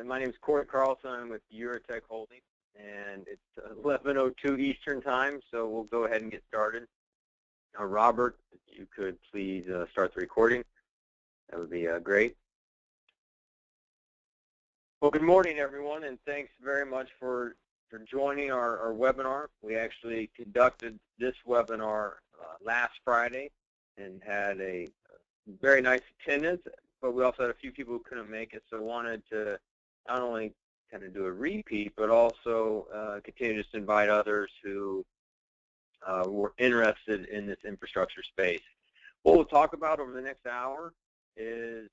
My name is Corey Carlson. I'm with URETEK Holdings, and it's 11:02 Eastern Time, so we'll go ahead and get started. Robert, if you could please start the recording. That would be great. Well, good morning, everyone, and thanks very much for joining our webinar. We actually conducted this webinar last Friday and had a very nice attendance, but we also had a few people who couldn't make it, so wanted to not only kind of do a repeat, but also continue to invite others who were interested in this infrastructure space. What we'll talk about over the next hour is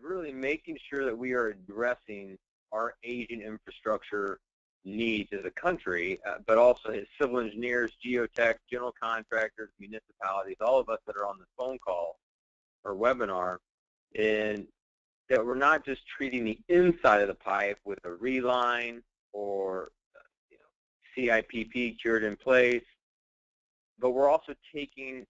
really making sure that we are addressing our aging infrastructure needs as a country, but also as civil engineers, geotech, general contractors, municipalities, all of us that are on the phone call or webinar, and that we're not just treating the inside of the pipe with a reline or CIPP cured in place, but we're also taking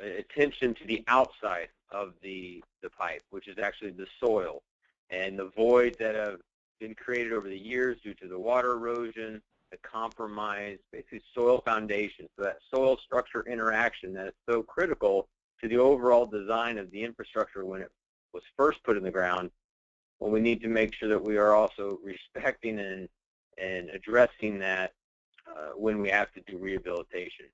attention to the outside of the pipe, which is actually the soil and the voids that have been created over the years due to the water erosion, the compromised, basically soil foundation. So that soil structure interaction that is so critical to the overall design of the infrastructure when it was first put in the ground. Well, we need to make sure that we are also respecting and addressing that when we have to do rehabilitation.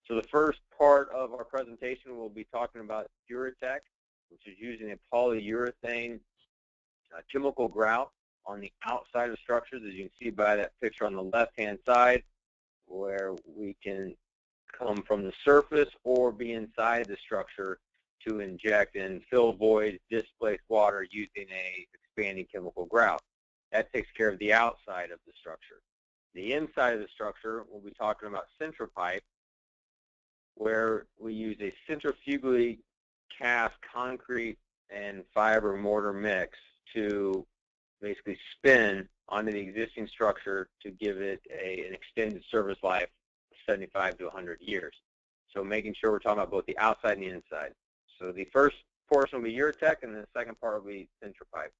So the first part of our presentation, we'll be talking about URETEK, which is using a polyurethane chemical grout on the outside of structures, as you can see by that picture on the left-hand side, where we can come from the surface or be inside the structure to inject and fill voids, displace water using a expanding chemical grout. That takes care of the outside of the structure. The inside of the structure, we'll be talking about centripipe, where we use a centrifugally cast concrete and fiber mortar mix to basically spin onto the existing structure to give it an extended service life of 75 to 100 years. So making sure we're talking about both the outside and the inside. So the first portion will be URETEK, and the second part will be centripipe.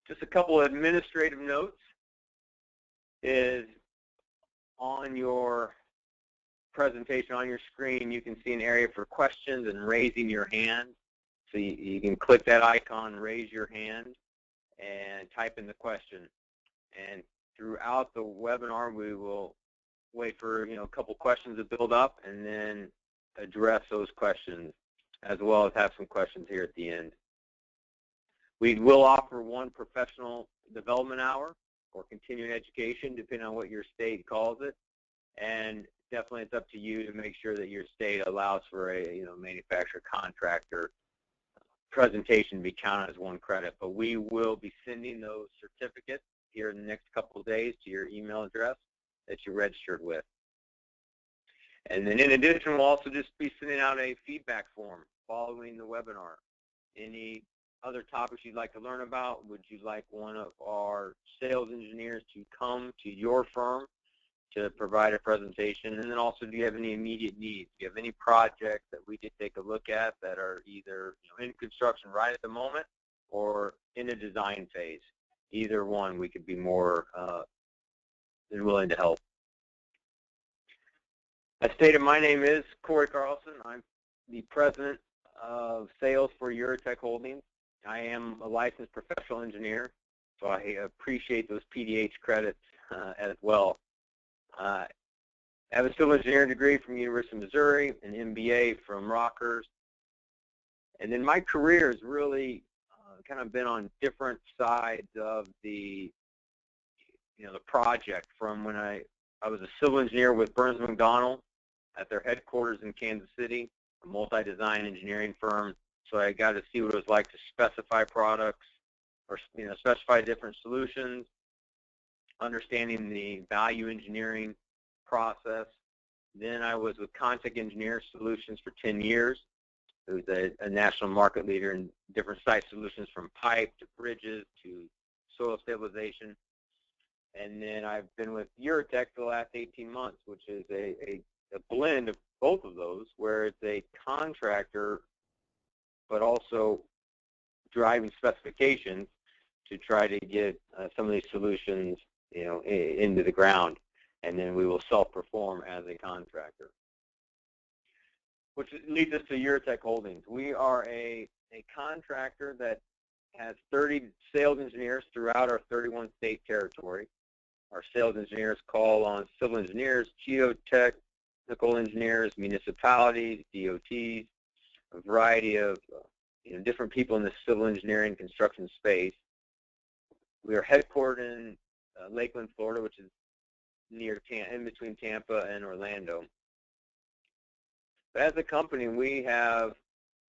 Just a couple of administrative notes is on your presentation on your screen, you can see an area for questions and raising your hand. So you can click that icon, raise your hand, and type in the question. And throughout the webinar, we will wait for a couple questions to build up and then address those questions, as well as have some questions here at the end. We will offer one professional development hour or continuing education, depending on what your state calls it. And definitely it's up to you to make sure that your state allows for a manufacturer contractor presentation to be counted as one credit. But we will be sending those certificates here in the next couple of days to your email address that you registered with. And then in addition, we'll also just be sending out a feedback form following the webinar. Any other topics you'd like to learn about? Would you like one of our sales engineers to come to your firm to provide a presentation? And then also, do you have any immediate needs? Do you have any projects that we could take a look at that are either in construction right at the moment or in a design phase? Either one, we could be more than willing to help. As stated, my name is Corey Carlson. I'm the president of sales for URETEK Holdings. I am a licensed professional engineer, so I appreciate those PDH credits as well. I have a civil engineering degree from the University of Missouri, an MBA from Rutgers, and then my career has really kind of been on different sides of the project. From when I was a civil engineer with Burns McDonnell at their headquarters in Kansas City, a multi-design engineering firm. So I got to see what it was like to specify products or specify different solutions, understanding the value engineering process. Then I was with Contact Engineer Solutions for 10 years. It was a national market leader in different site solutions, from pipe to bridges to soil stabilization. And then I've been with URETEK for the last 18 months, which is a blend of both of those, where it's a contractor but also driving specifications to try to get some of these solutions, into the ground, and then we will self-perform as a contractor. Which leads us to URETEK Holdings. We are a contractor that has 30 sales engineers throughout our 31-state territory. Our sales engineers call on civil engineers, geotechnical engineers, municipalities, DOTs, a variety of different people in the civil engineering construction space. We are headquartered in Lakeland, Florida, which is in between Tampa and Orlando. But as a company, we have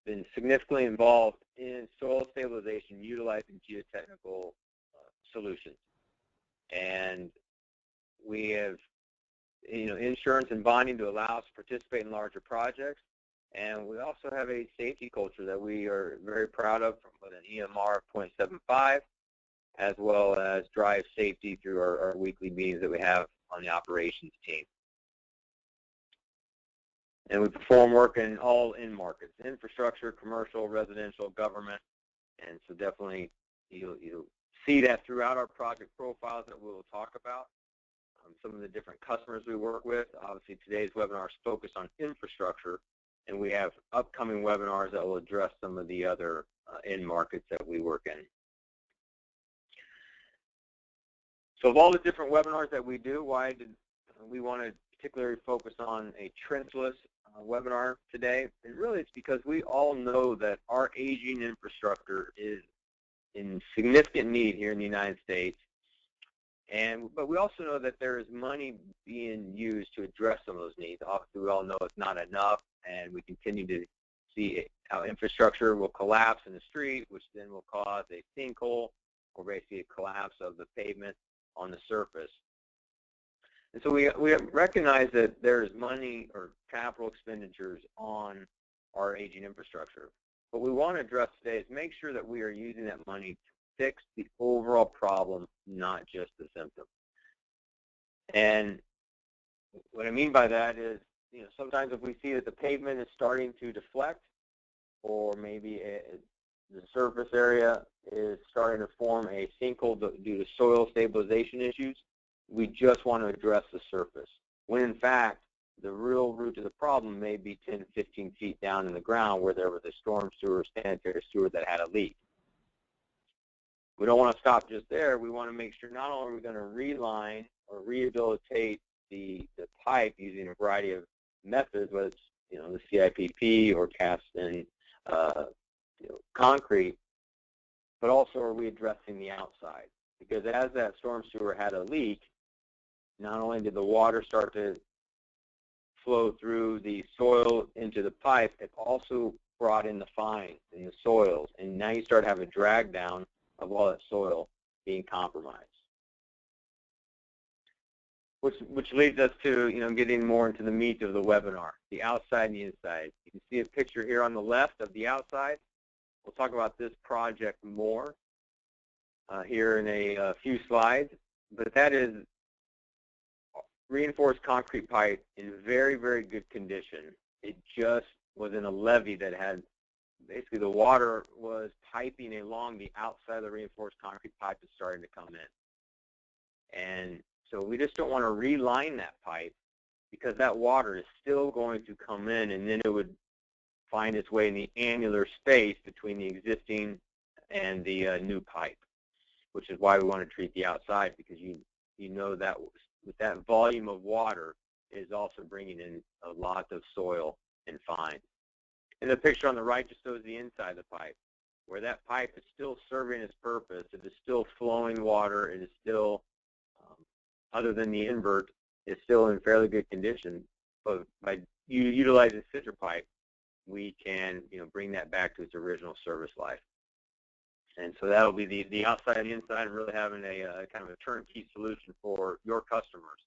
been significantly involved in soil stabilization utilizing geotechnical solutions. And we have insurance and bonding to allow us to participate in larger projects. And we also have a safety culture that we are very proud of, with an EMR of 0.75, as well as drive safety through our weekly meetings that we have on the operations team. And we perform work in all end markets: infrastructure, commercial, residential, government. And so definitely you'll see that throughout our project profiles that we will talk about. Some of the different customers we work with. Obviously, today's webinar is focused on infrastructure, and we have upcoming webinars that will address some of the other end markets that we work in. So of all the different webinars that we do, why did we want to particularly focus on a trenchless webinar today? And really it's because we all know that our aging infrastructure is in significant need here in the United States. But we also know that there is money being used to address some of those needs. Obviously, we all know it's not enough, and we continue to see how infrastructure will collapse in the street, which then will cause a sinkhole, or basically a collapse of the pavement on the surface. And so we recognize that there is money or capital expenditures on our aging infrastructure. What we want to address today is make sure that we are using that money to fix the overall problem, not just the symptom. And what I mean by that is, sometimes if we see that the pavement is starting to deflect, or maybe the surface area is starting to form a sinkhole due to soil stabilization issues, we just want to address the surface, when in fact the real root of the problem may be 10 to 15 feet down in the ground, where there was a storm sewer, sanitary sewer that had a leak. We don't want to stop just there. We want to make sure not only are we going to reline or rehabilitate the pipe using a variety of methods, whether it's the CIPP or cast in concrete, but also are we addressing the outside? Because as that storm sewer had a leak, not only did the water start to flow through the soil into the pipe, it also brought in the fines in the soils, and now you start having a drag down of all that soil being compromised. Which leads us to getting more into the meat of the webinar, the outside and the inside. You can see a picture here on the left of the outside. We'll talk about this project more here in a few slides, but that is reinforced concrete pipe in very, very good condition. It just was in a levee that had basically the water was piping along the outside of the reinforced concrete pipe that's starting to come in. And so we just don't want to reline that pipe, because that water is still going to come in, and then it would find its way in the annular space between the existing and the new pipe, which is why we want to treat the outside, because you know that with that volume of water is also bringing in a lot of soil and fines. And the picture on the right just shows the inside of the pipe, where that pipe is still serving its purpose. It is still flowing water. It is still, other than the invert, it's still in fairly good condition. But by utilizing scissor pipe, we can bring that back to its original service life. And so that will be the outside and the inside, really having a kind of a turnkey solution for your customers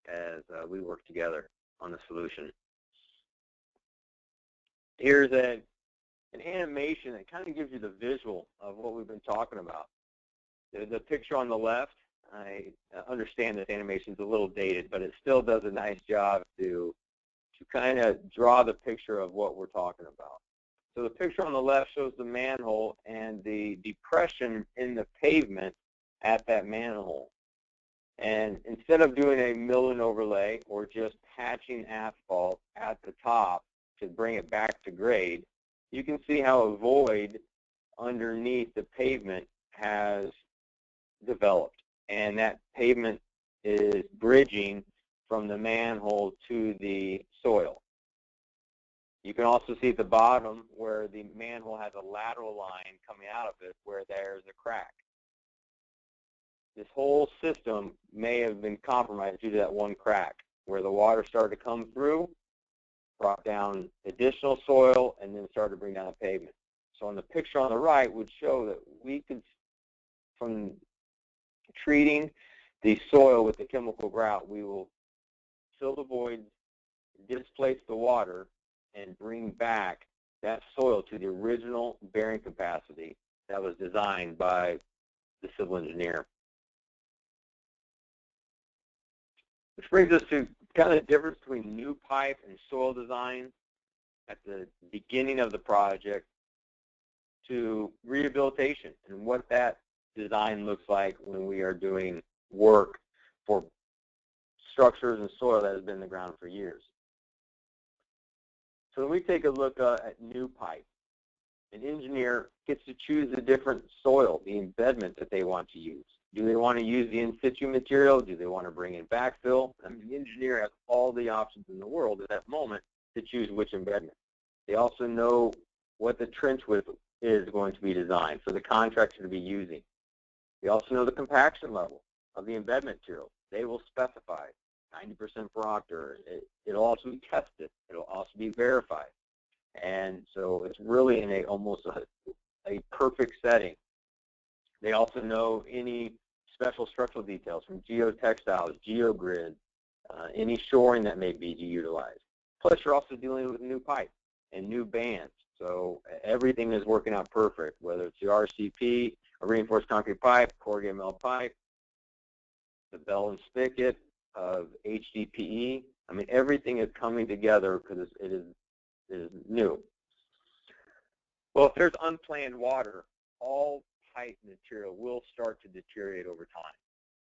as we work together on the solution. Here's an animation that kind of gives you the visual of what we've been talking about. The picture on the left, I understand this animation is a little dated, but it still does a nice job to kind of draw the picture of what we're talking about. So the picture on the left shows the manhole and the depression in the pavement at that manhole. And instead of doing a mill and overlay or just patching asphalt at the top to bring it back to grade, you can see how a void underneath the pavement has developed. And that pavement is bridging from the manhole to the soil. You can also see at the bottom where the manhole has a lateral line coming out of it where there's a crack. This whole system may have been compromised due to that one crack where the water started to come through, brought down additional soil, and then started to bring down the pavement. So on the picture on the right would show that we could, from treating the soil with the chemical grout, we will fill the voids, displace the water, and bring back that soil to the original bearing capacity that was designed by the civil engineer. Which brings us to kind of the difference between new pipe and soil design at the beginning of the project to rehabilitation and what that design looks like when we are doing work for structures and soil that has been in the ground for years. So when we take a look at new pipe, an engineer gets to choose a different soil, the embedment that they want to use. Do they want to use the in-situ material? Do they want to bring in backfill? I mean, the engineer has all the options in the world at that moment to choose which embedment. They also know what the trench width is going to be designed for the contractor to be using. They also know the compaction level of the embedment material. They will specify 90% per octar. It'll also be tested. It'll also be verified. And so it's really in almost a perfect setting. They also know any special structural details from geotextiles, geogrid, any shoring that may be utilized. Plus, you're also dealing with new pipe and new bands. So everything is working out perfect, whether it's the RCP, a reinforced concrete pipe, corrugated metal pipe, the bell and spigot of HDPE. I mean, everything is coming together because it is new. Well, if there's unplanned water, all pipe material will start to deteriorate over time.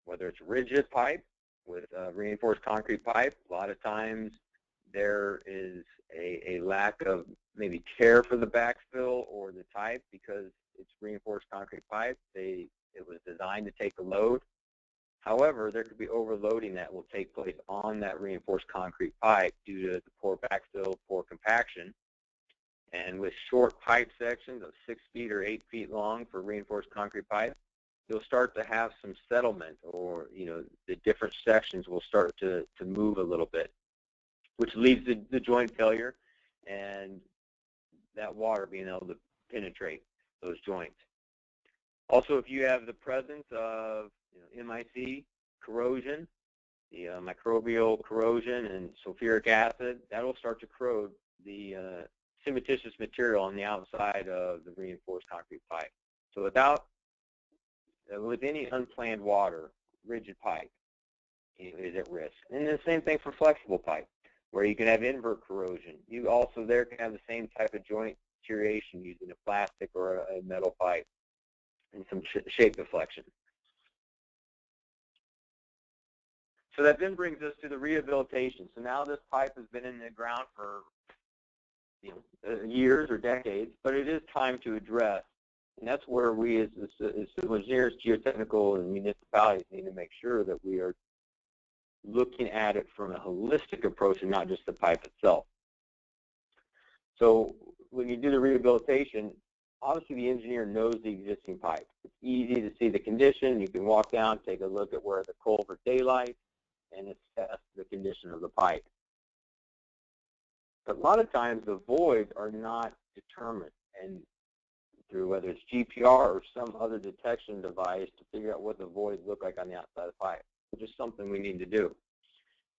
Whether it's rigid pipe with reinforced concrete pipe, a lot of times there is a lack of maybe care for the backfill or the type because it's reinforced concrete pipe. It was designed to take a load. However, there could be overloading that will take place on that reinforced concrete pipe due to the poor backfill, poor compaction. And with short pipe sections of 6 feet or 8 feet long for reinforced concrete pipe, you'll start to have some settlement, or the different sections will start to move a little bit, which leads to the joint failure and that water being able to penetrate those joints. Also, if you have the presence of MIC corrosion, the microbial corrosion and sulfuric acid, that will start to corrode the cementitious material on the outside of the reinforced concrete pipe. So with any unplanned water, rigid pipe is at risk. And the same thing for flexible pipe, where you can have invert corrosion. You also there can have the same type of joint deterioration using a plastic or a metal pipe and some shape deflection. So that then brings us to the rehabilitation. So now this pipe has been in the ground for years or decades, but it is time to address. And that's where we as civil engineers, geotechnical, and municipalities need to make sure that we are looking at it from a holistic approach and not just the pipe itself. So when you do the rehabilitation, obviously the engineer knows the existing pipe. It's easy to see the condition. You can walk down, take a look at where the culvert daylights, and assess the condition of the pipe. But a lot of times the voids are not determined, and through whether it's GPR or some other detection device to figure out what the voids look like on the outside of the pipe, which is something we need to do.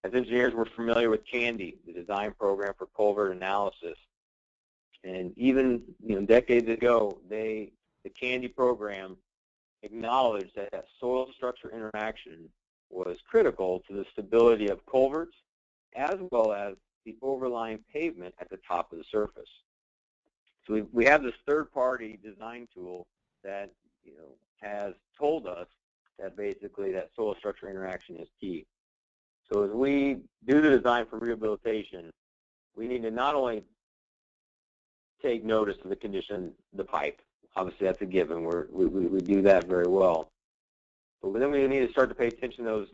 As engineers, we're familiar with CANDY, the design program for culvert analysis. And even decades ago, the CANDY program acknowledged that soil structure interaction was critical to the stability of culverts as well as the overlying pavement at the top of the surface. So we have this third-party design tool that has told us that basically that soil-structure interaction is key. So as we do the design for rehabilitation, we need to not only take notice of the condition of the pipe. Obviously, that's a given. We do that very well. But then we need to start to pay attention to those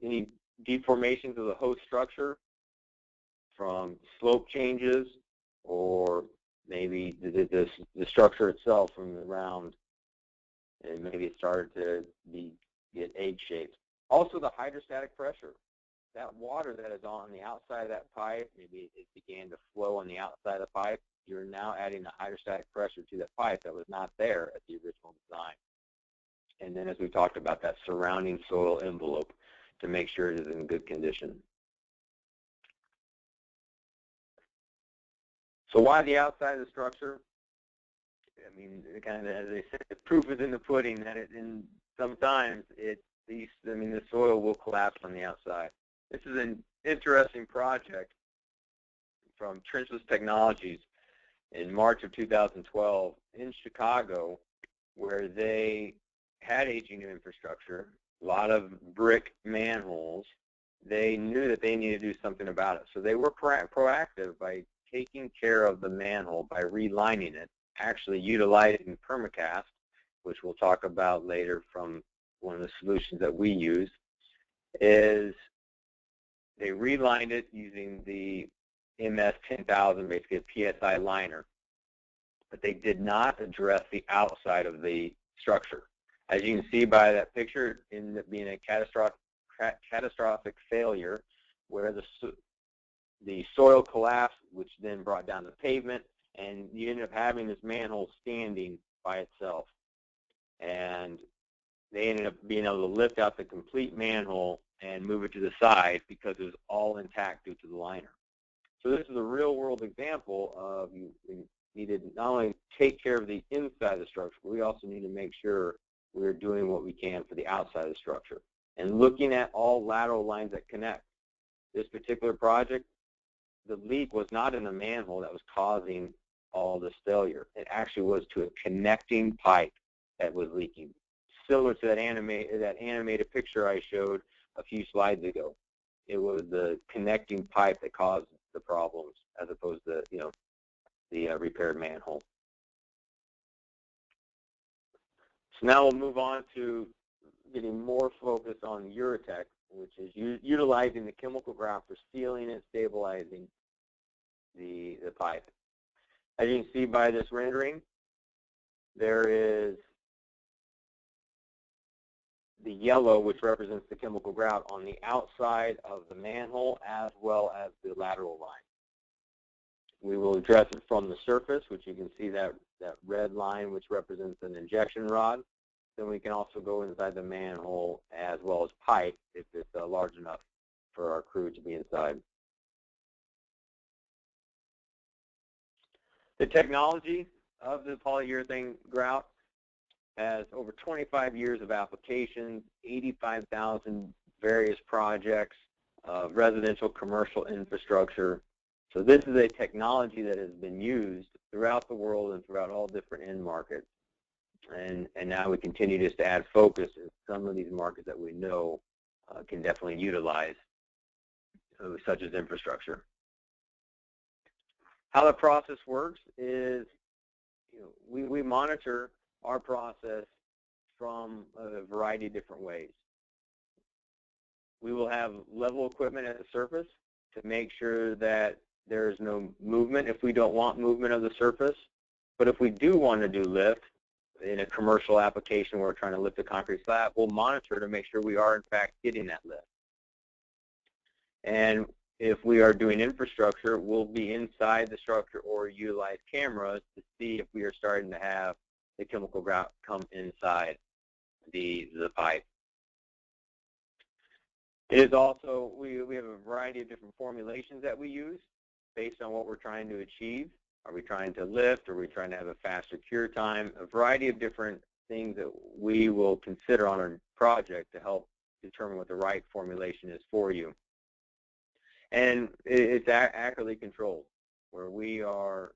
any deformations of the host structure from slope changes, or maybe the structure itself from around, and maybe it started to get egg-shaped. Also, the hydrostatic pressure. That water that is on the outside of that pipe, maybe it began to flow on the outside of the pipe. You're now adding the hydrostatic pressure to that pipe that was not there at the original design. And then, as we talked about, that surrounding soil envelope to make sure it is in good condition. So why the outside of the structure? I mean, kind of as they said, the proof is in the pudding. That sometimes the soil will collapse on the outside. This is an interesting project from Trenchless Technologies in March of 2012 in Chicago, where they had aging infrastructure, a lot of brick manholes. They knew that they needed to do something about it. So they were proactive by taking care of the manhole by relining it, actually utilizing permacast, which we'll talk about later from one of the solutions that we use, is they relined it using the MS 10,000, basically a PSI liner. But they did not address the outside of the structure. As you can see by that picture, it ended up being a catastrophic failure where the soil collapsed, which then brought down the pavement, and you ended up having this manhole standing by itself. And they ended up being able to lift out the complete manhole and move it to the side because it was all intact due to the liner. So this is a real-world example of you need to not only take care of the inside of the structure, but we also need to make sure we're doing what we can for the outside of the structure and looking at all lateral lines that connect. This particular project, the leak was not in the manhole that was causing all this failure. It actually was to a connecting pipe that was leaking, similar to that animated picture I showed a few slides ago. It was the connecting pipe that caused the problems, as opposed to the repaired manhole. So now we'll move on to getting more focused on URETEK, which is utilizing the chemical grout for sealing and stabilizing the pipe. As you can see by this rendering, there is the yellow, which represents the chemical grout on the outside of the manhole as well as the lateral line. We will address it from the surface, which you can see that red line, which represents an injection rod. Then we can also go inside the manhole as well as pipe if it's large enough for our crew to be inside. The technology of the polyurethane grout has over 25 years of applications, 85,000 various projects, residential, commercial infrastructure. So this is a technology that has been used throughout the world and throughout all different end markets. And now we continue just to add focus in some of these markets that we know can definitely utilize, such as infrastructure. How the process works is, we monitor our process from a variety of different ways. We will have level equipment at the surface to make sure that there is no movement if we don't want movement of the surface. But if we do want to do lift in a commercial application where we're trying to lift a concrete slab, we'll monitor to make sure we are in fact getting that lift. And if we are doing infrastructure, we'll be inside the structure or utilize cameras to see if we are starting to have the chemical grout come inside the pipe. It is also, we have a variety of different formulations that we use based on what we're trying to achieve. Are we trying to lift? Are we trying to have a faster cure time? A variety of different things that we will consider on a project to help determine what the right formulation is for you. And it's accurately controlled, where we are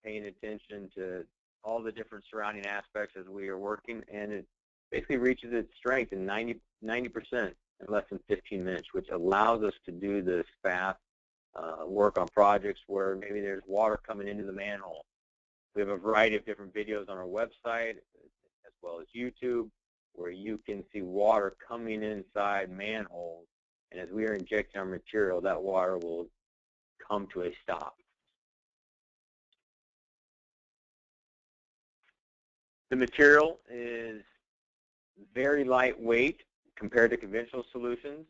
paying attention to all the different surrounding aspects as we are working, and it basically reaches its strength in 90% in less than 15 minutes, which allows us to do this fast work on projects where maybe there's water coming into the manhole. We have a variety of different videos on our website as well as YouTube where you can see water coming inside manholes, and as we are injecting our material, that water will come to a stop. The material is very lightweight compared to conventional solutions,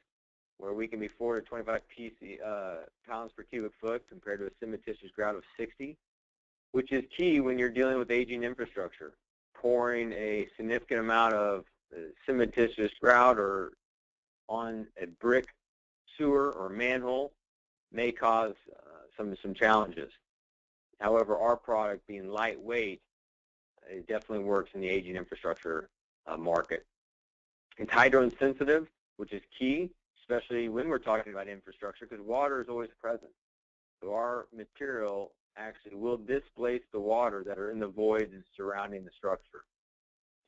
where we can be 4 to 25 pounds per cubic foot compared to a cementitious grout of 60, which is key when you're dealing with aging infrastructure. Pouring a significant amount of cementitious grout or on a brick sewer or manhole may cause some challenges. However, our product being lightweight, it definitely works in the aging infrastructure market. It's hydro-insensitive, which is key, especially when we're talking about infrastructure, because water is always present. So our material actually will displace the water that are in the voids surrounding the structure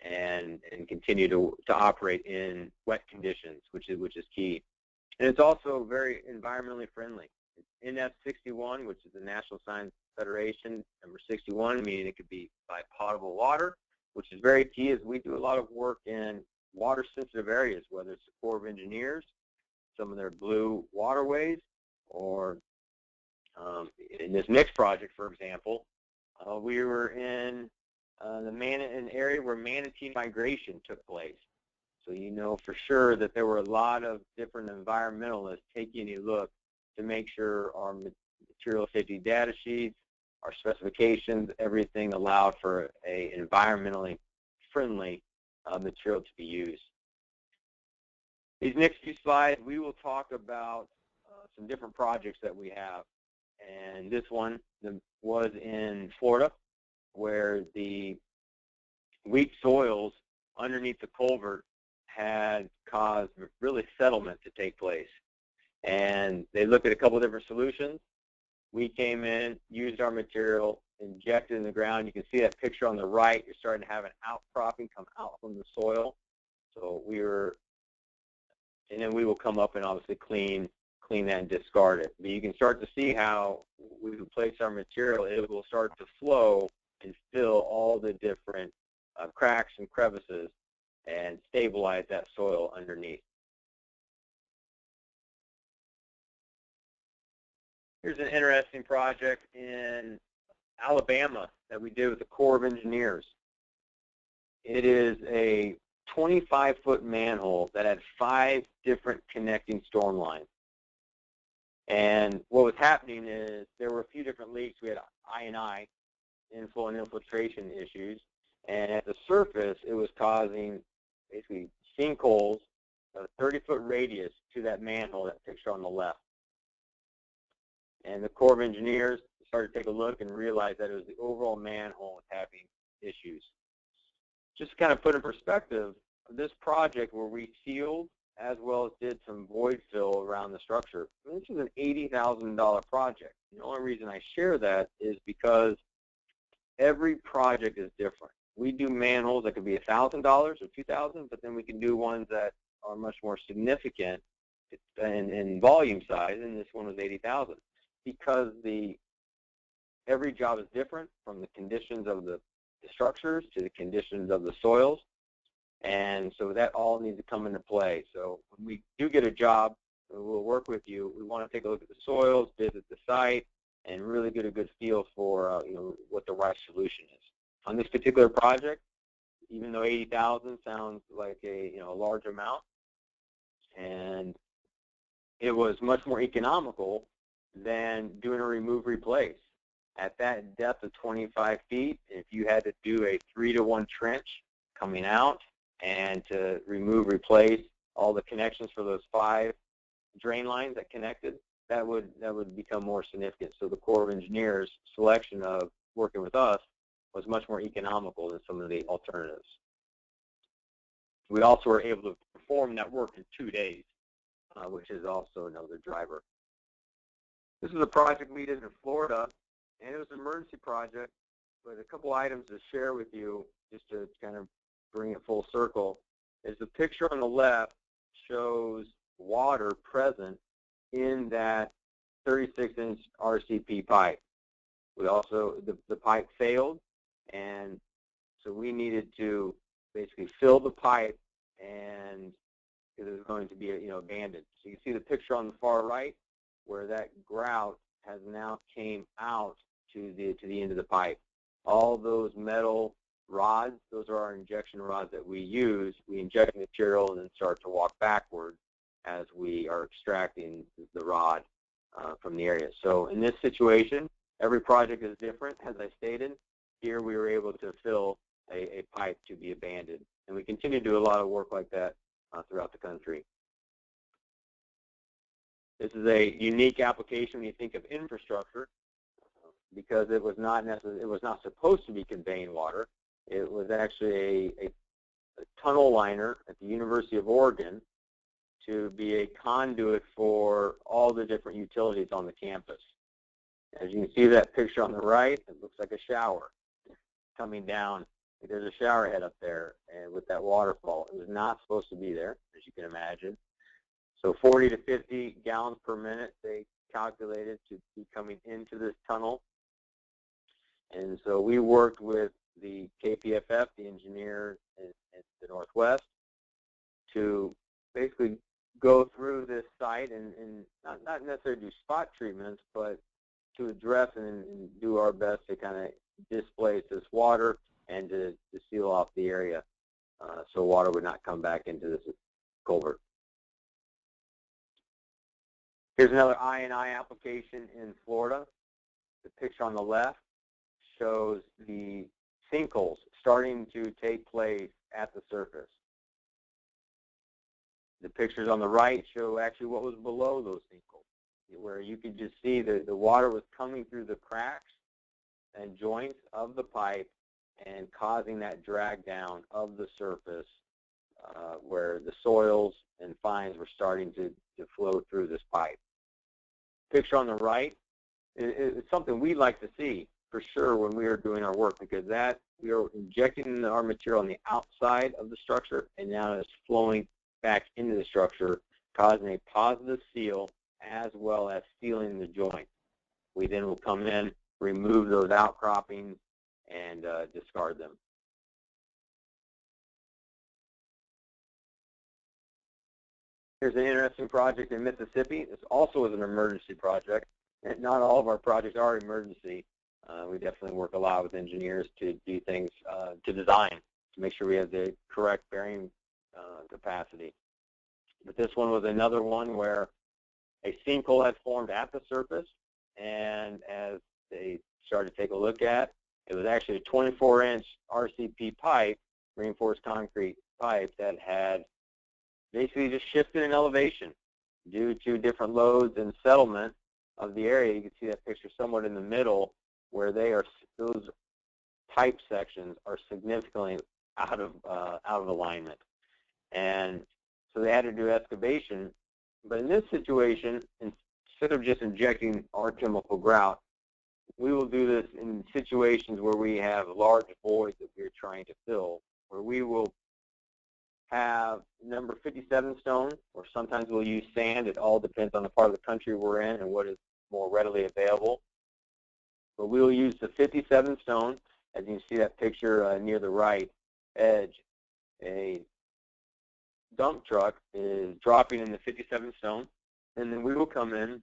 and continue to operate in wet conditions, which is key. And it's also very environmentally friendly. It's NF61, which is the National Science Federation, number 61, meaning it could be by potable water, which is very key as we do a lot of work in water-sensitive areas, whether it's the Corps of Engineers, some of their blue waterways, or in this mixed project, for example, we were in an area where manatee migration took place. So you know for sure that there were a lot of different environmentalists taking a look to make sure our material safety data sheets, our specifications, everything allowed for a environmentally friendly material to be used. These next few slides, we will talk about some different projects that we have. And this one was in Florida, where the weak soils underneath the culvert had caused really settlement to take place. And they looked at a couple of different solutions. We came in, used our material, injected in the ground. You can see that picture on the right. You're starting to have an outcropping come out from the soil. So and then we will come up and obviously clean that and discard it. But you can start to see how we place our material, it will start to flow and fill all the different cracks and crevices and stabilize that soil underneath. Here's an interesting project in Alabama that we did with the Corps of Engineers. It is a 25-foot manhole that had 5 different connecting storm lines. And what was happening is there were a few different leaks. We had I&I, inflow and infiltration issues. And at the surface, it was causing basically sinkholes, a 30-foot radius to that manhole, that picture on the left. And the Corps of Engineers started to take a look and realized that it was the overall manhole was having issues. Just to kind of put in perspective, this project where we sealed as well as did some void fill around the structure, this is an $80,000 project. The only reason I share that is because every project is different. We do manholes that could be $1,000 or $2,000, but then we can do ones that are much more significant in volume size, and this one was $80,000. Because every job is different, from the conditions of the structures to the conditions of the soils, and so that all needs to come into play. So when we do get a job, we'll work with you. We want to take a look at the soils, visit the site, and really get a good feel for what the right solution is. On this particular project, even though $80,000 sounds like a large amount, and it was much more economical than doing a remove replace. At that depth of 25 feet, if you had to do a 3-to-1 trench coming out and to remove replace all the connections for those 5 drain lines that connected, that would become more significant. So the Corps of Engineers selection of working with us was much more economical than some of the alternatives. We also were able to perform that work in 2 days, which is also another driver. This is a project we did in Florida, and it was an emergency project But a couple items to share with you, just to kind of bring it full circle, is the picture on the left shows water present in that 36-inch RCP pipe. We also, the pipe failed, and so we needed to basically fill the pipe, and it was going to be, abandoned. So you see the picture on the far right, where that grout has now came out to the end of the pipe. All those metal rods, those are our injection rods that we use. We inject material and then start to walk backward as we are extracting the rod from the area. So in this situation, every project is different. As I stated, here we were able to fill a pipe to be abandoned. And we continue to do a lot of work like that throughout the country. This is a unique application when you think of infrastructure, because it was not supposed to be conveying water. It was actually a tunnel liner at the University of Oregon to be a conduit for all the different utilities on the campus. As you can see that picture on the right, it looks like a shower coming down. There's a shower head up there, and with that waterfall, it was not supposed to be there, as you can imagine. So 40 to 50 gallons per minute they calculated to be coming into this tunnel. And so we worked with the KPFF, the engineer in the Northwest, to basically go through this site and not necessarily do spot treatments, but to address and do our best to kind of displace this water and to seal off the area so water would not come back into this culvert. Here's another I&I application in Florida. The picture on the left shows the sinkholes starting to take place at the surface. The pictures on the right show actually what was below those sinkholes, where you could just see the water was coming through the cracks and joints of the pipe and causing that drag down of the surface where the soils and fines were starting to flow through this pipe. Picture on the right is something we'd like to see for sure when we are doing our work, because that we are injecting our material on the outside of the structure, and now it's flowing back into the structure, causing a positive seal as well as sealing the joint. We then will come in, remove those outcroppings, and discard them. Here's an interesting project in Mississippi. This also is an emergency project. And not all of our projects are emergency. We definitely work a lot with engineers to do things, to design, to make sure we have the correct bearing capacity. But this one was another one where a sinkhole had formed at the surface, and as they started to take a look at, it was actually a 24-inch RCP pipe, reinforced concrete pipe, that had basically just shifted in elevation due to different loads and settlement of the area. You can see that picture somewhat in the middle, where those pipe sections are significantly out of alignment, and so they had to do excavation. But in this situation, instead of just injecting our chemical grout, we will do this in situations where we have large voids that we're trying to fill, where we will have number 57 stone, or sometimes we'll use sand. It all depends on the part of the country we're in and what is more readily available. But we will use the 57 stone. As you can see that picture near the right edge, a dump truck is dropping in the 57 stone, and then we will come in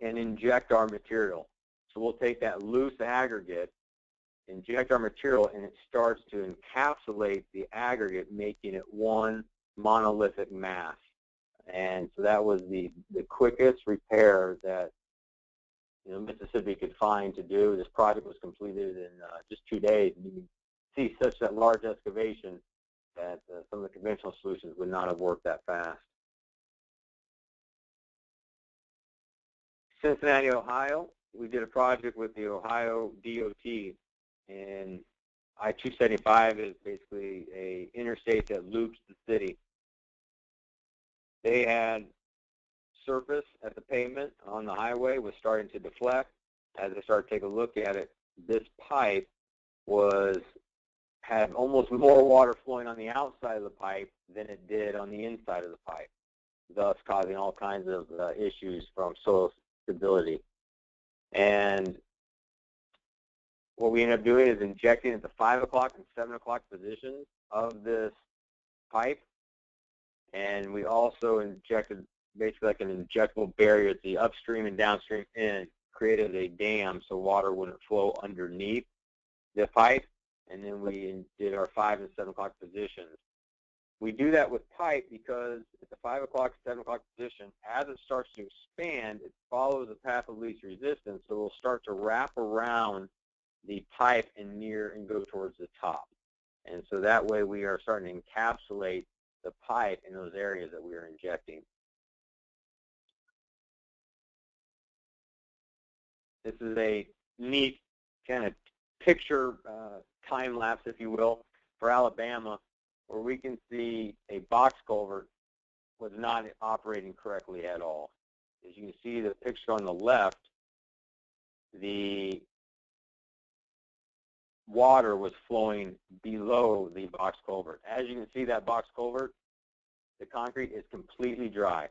and inject our material. So we'll take that loose aggregate, inject our material, and it starts to encapsulate the aggregate, making it one monolithic mass. And so that was the quickest repair that Mississippi could find to do. This project was completed in just 2 days. And you can see such that large excavation that some of the conventional solutions would not have worked that fast. Cincinnati, Ohio, we did a project with the Ohio DOT, and I-275 is basically an interstate that loops the city. They had surface at the pavement on the highway was starting to deflect. As they started to take a look at it, this pipe had almost more water flowing on the outside of the pipe than it did on the inside of the pipe, thus causing all kinds of issues from soil stability. And what we ended up doing is injecting at the 5 o'clock and 7 o'clock positions of this pipe, and we also injected basically like an injectable barrier at the upstream and downstream end, created a dam so water wouldn't flow underneath the pipe, and then we did our 5 and 7 o'clock positions. We do that with pipe because at the 5 o'clock, 7 o'clock position, as it starts to expand, it follows the path of least resistance, so it will start to wrap around the pipe and go towards the top. And so that way we are starting to encapsulate the pipe in those areas that we are injecting. This is a neat kind of picture time lapse, if you will, for Alabama, where we can see a box culvert was not operating correctly at all. As you can see the picture on the left, the water was flowing below the box culvert. As you can see, that box culvert, the concrete is completely dry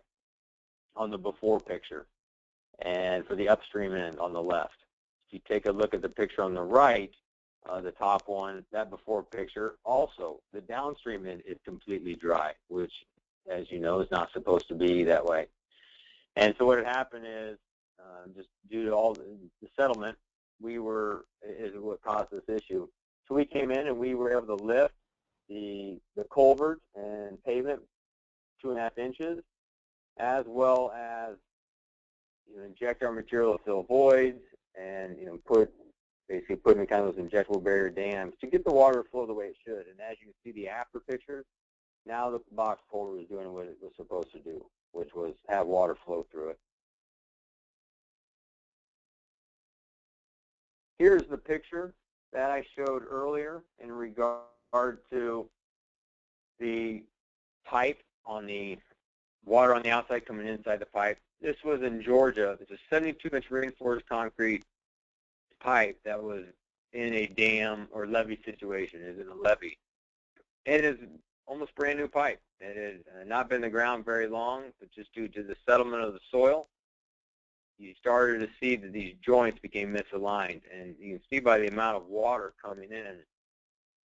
on the before picture, and for the upstream end on the left. If you take a look at the picture on the right, the top one, that before picture, also the downstream end is completely dry, which, as you know, is not supposed to be that way. And so what had happened is, just due to all the settlement, is what caused this issue. So we came in and we were able to lift the culvert and pavement 2.5 inches, as well as inject our material to fill voids, and basically put in kind of those injectable barrier dams to get the water to flow the way it should. And as you can see the after pictures, now the box culvert is doing what it was supposed to do, which was have water flow through it. Here's the picture that I showed earlier in regard to the pipe on the water on the outside coming inside the pipe. This was in Georgia. It's a 72-inch reinforced concrete pipe that was in a dam or levee situation. It is in a levee. It is almost brand new pipe. It has not been in the ground very long, but just due to the settlement of the soil, you started to see that these joints became misaligned. And you can see by the amount of water coming in,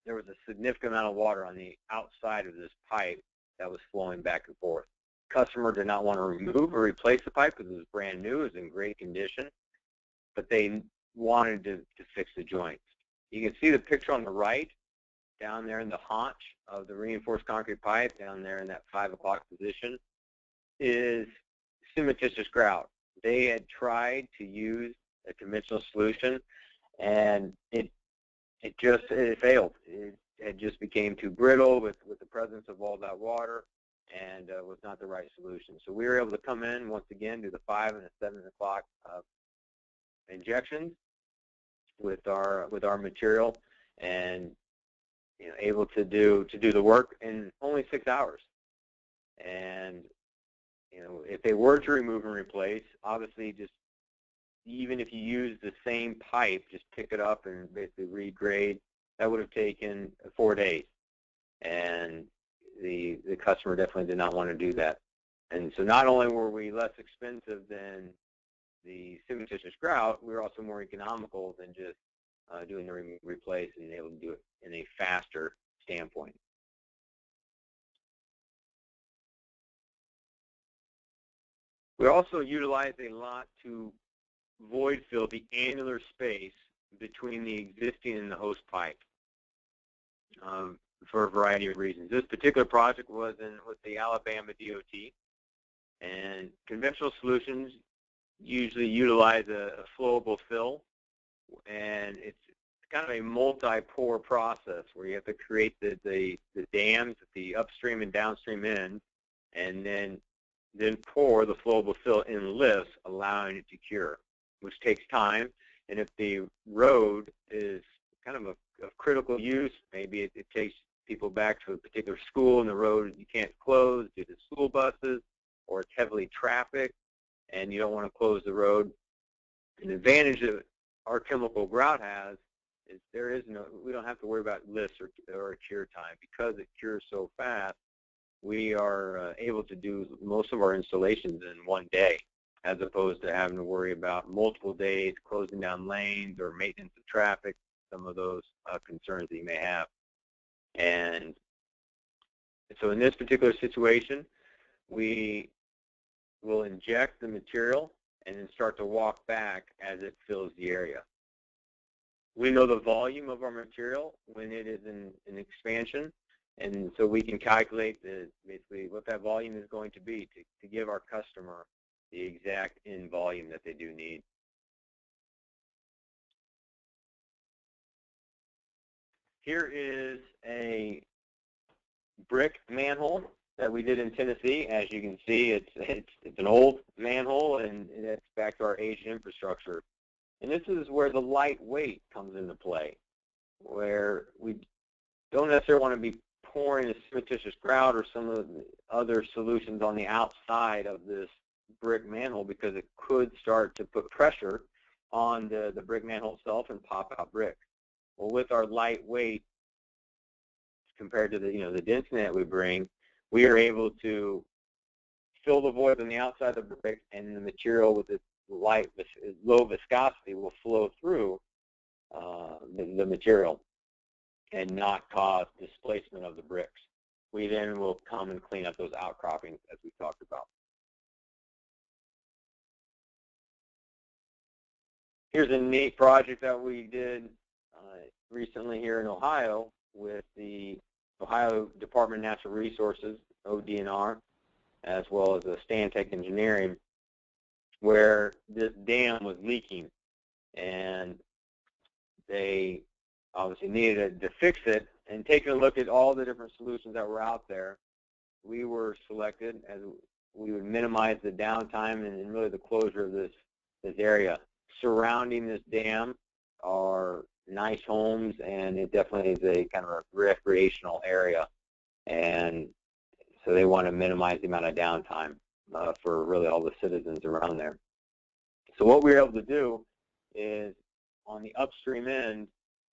there was a significant amount of water on the outside of this pipe that was flowing back and forth. Customer did not want to remove or replace the pipe because it was brand new, it was in great condition, but they wanted to fix the joints. You can see the picture on the right, down there in the haunch of the reinforced concrete pipe, down there in that 5 o'clock position, is cementitious grout. They had tried to use a conventional solution, and it failed. It just became too brittle with the presence of all that water, and was not the right solution. So we were able to come in once again, do the 5 and the 7 o'clock injections with our material, and able to do the work in only 6 hours. And if they were to remove and replace, obviously just even if you use the same pipe, just pick it up and basically regrade, that would have taken 4 days. And the customer definitely did not want to do that. And so not only were we less expensive than the cementitious grout, we were also more economical than just doing the remove replace and able to do it in a faster standpoint. We also utilize a lot to void fill the annular space between the existing and the host pipe for a variety of reasons. This particular project was with the Alabama DOT, and conventional solutions usually utilize a flowable fill, and it's kind of a multi-pour process where you have to create the dams at the upstream and downstream end, and then pour the flowable fill in lifts, allowing it to cure, which takes time. And if the road is kind of of critical use, maybe it takes people back to a particular school and the road you can't close due to school buses, or it's heavily trafficked and you don't want to close the road. An advantage that our chemical grout has we don't have to worry about lifts or cure time. Because it cures so fast, we are able to do most of our installations in one day, as opposed to having to worry about multiple days, closing down lanes or maintenance of traffic, some of those concerns that you may have. And so in this particular situation, we will inject the material and then start to walk back as it fills the area. We know the volume of our material when it is in expansion, and so we can calculate basically what that volume is going to be to give our customer the exact in volume that they do need. Here is a brick manhole that we did in Tennessee. As you can see, it's an old manhole, and it's back to our aged infrastructure. And this is where the lightweight comes into play, where we don't necessarily want to be pouring a cementitious grout or some of the other solutions on the outside of this brick manhole, because it could start to put pressure on the brick manhole itself and pop out brick. Well, with our lightweight, compared to the density that we bring, we are able to fill the void on the outside of the brick, and the material with its low viscosity will flow through the material and not cause displacement of the bricks. We then will come and clean up those outcroppings, as we talked about. Here's a neat project that we did recently here in Ohio with the Ohio Department of Natural Resources, ODNR, as well as the Stantec Engineering, where this dam was leaking, and they obviously needed to fix it. And taking a look at all the different solutions that were out there, we were selected as we would minimize the downtime and really the closure of this area. Surrounding this dam are nice homes, and it definitely is a kind of a recreational area, and so they want to minimize the amount of downtime for really all the citizens around there. So what we were able to do is, on the upstream end,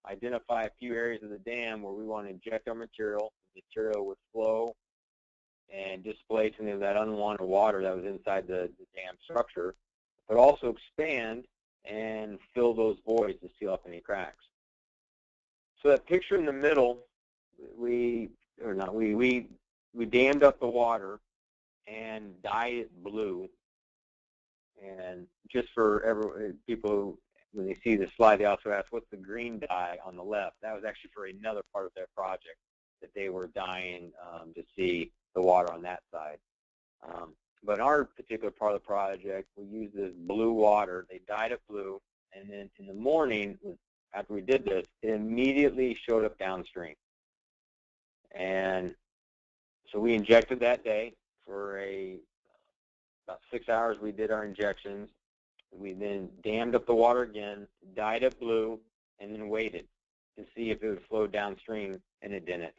identify a few areas of the dam where we want to inject our material. The material would flow and displace any of that unwanted water that was inside the dam structure, but also expand and fill those voids to seal up any cracks. So that picture in the middle, we dammed up the water and dyed it blue. And just for people, when they see the slide, they also ask, what's the green dye on the left? That was actually for another part of their project that they were dyeing to see the water on that side. But our particular part of the project, we used this blue water. They dyed it blue, and then in the morning, after we did this, it immediately showed up downstream. And so we injected that day for about 6 hours. We did our injections. We then dammed up the water again, dyed it blue, and then waited to see if it would flow downstream, and it didn't.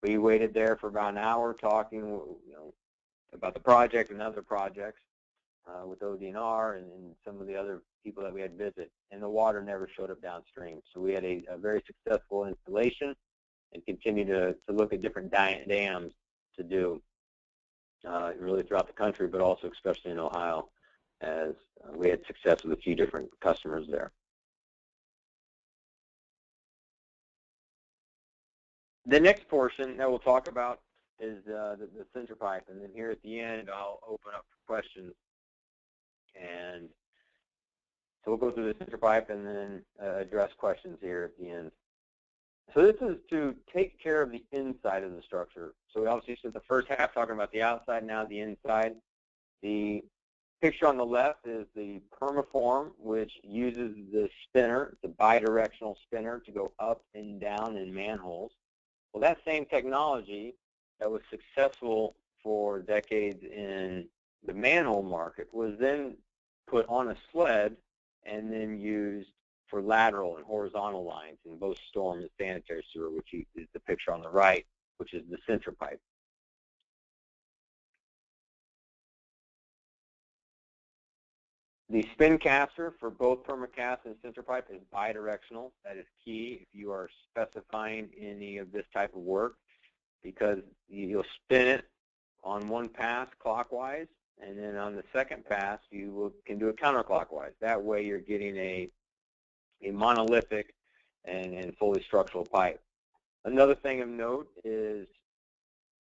We waited there for about an hour talking about the project and other projects with ODNR and some of the other people that we had visit, and the water never showed up downstream. So we had a very successful installation and continue to look at different dams to do really throughout the country, but also especially in Ohio, as we had success with a few different customers there. The next portion that we'll talk about is the center pipe, and then here at the end I'll open up for questions. And so we'll go through the center pipe and then address questions here at the end. So this is to take care of the inside of the structure. So we obviously spent the first half talking about the outside, now the inside. The picture on the left is the permaform, which uses the spinner, the bidirectional spinner, to go up and down in manholes. Well, that same technology that was successful for decades in the manhole market was then put on a sled and then used for lateral and horizontal lines in both storm and sanitary sewer, which is the picture on the right, which is the center pipe. The spin caster for both permacast and sinter pipe is bidirectional. That is key if you are specifying any of this type of work, because you'll spin it on one pass clockwise, and then on the second pass you can do it counterclockwise. That way you're getting a monolithic and fully structural pipe. Another thing of note is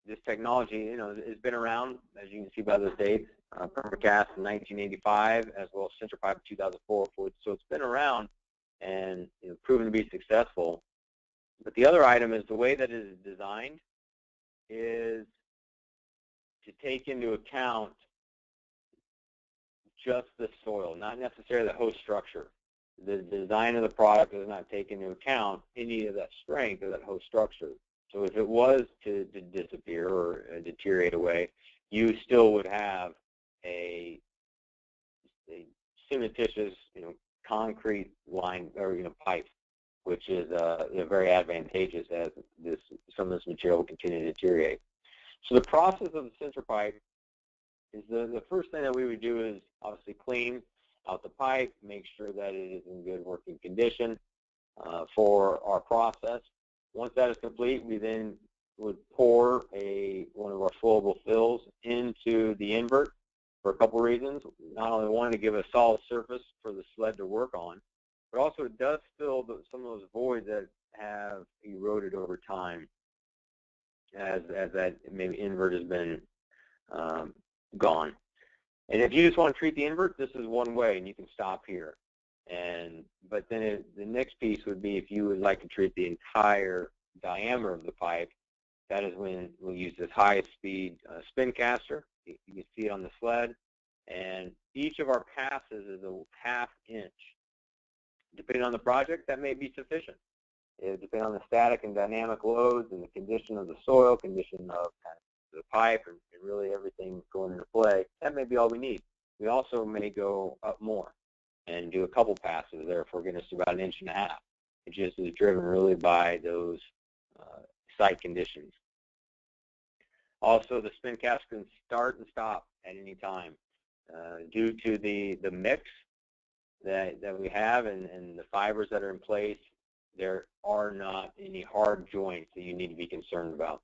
this technology, has been around, as you can see by those dates, permacast in 1985, as well as sinter pipe in 2004. So it's been around and proven to be successful. But the other item is the way that it is designed is to take into account just the soil, not necessarily the host structure. The design of the product does not take into account any of that strength of that host structure. So if it was to disappear or deteriorate away, you still would have a cementitious, concrete line or pipe, which is very advantageous as some of this material will continue to deteriorate. So the process of the sinter pipe is the first thing that we would do is obviously clean out the pipe, make sure that it is in good working condition for our process. Once that is complete, we then would pour one of our flowable fills into the invert for a couple reasons. Not only one, to give a solid surface for the sled to work on, but also it does fill some of those voids that have eroded over time as that maybe invert has been gone. And if you just want to treat the invert, this is one way, and you can stop here. But then the next piece would be if you would like to treat the entire diameter of the pipe. That is when we'll use this high-speed spin caster. You can see it on the sled, and each of our passes is a ½ inch. Depending on the project, that may be sufficient. Depending on the static and dynamic loads and the condition of the soil, condition of the pipe, and really everything going into play, that may be all we need. We also may go up more and do a couple passes there if we're going to see about 1.5 inches. It just is driven really by those site conditions. Also, the spin caster can start and stop at any time. Due to the mix that we have and the fibers that are in place, there are not any hard joints that you need to be concerned about,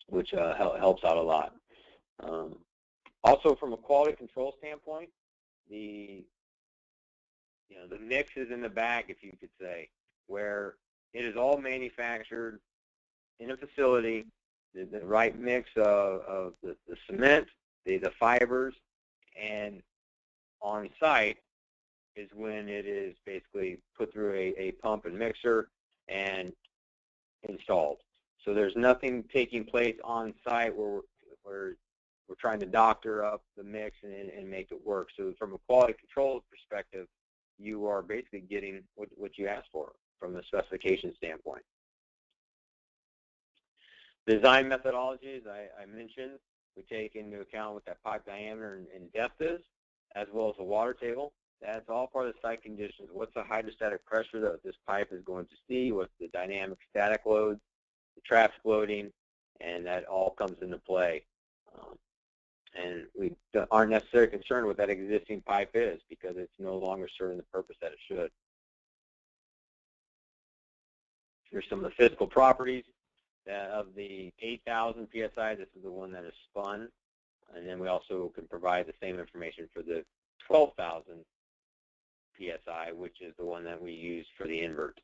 which helps out a lot. Also, from a quality control standpoint, the mix is in the bag, if you could say, where it is all manufactured in a facility, the right mix of the cement, the fibers, and on site is when it is basically put through a pump and mixer and installed. So there's nothing taking place on site where we're trying to doctor up the mix and make it work. So from a quality control perspective, you are basically getting what you asked for from a specification standpoint. Design methodologies, I mentioned, we take into account what that pipe diameter and depth is, as well as the water table. That's all part of the site conditions. What's the hydrostatic pressure that this pipe is going to see? What's the dynamic static loads, the traffic loading, and that all comes into play. And we aren't necessarily concerned what that existing pipe is because it's no longer serving the purpose that it should. Here's some of the physical properties of the 8,000 PSI. This is the one that is spun. And then we also can provide the same information for the 12,000 PSI, which is the one that we use for the invert.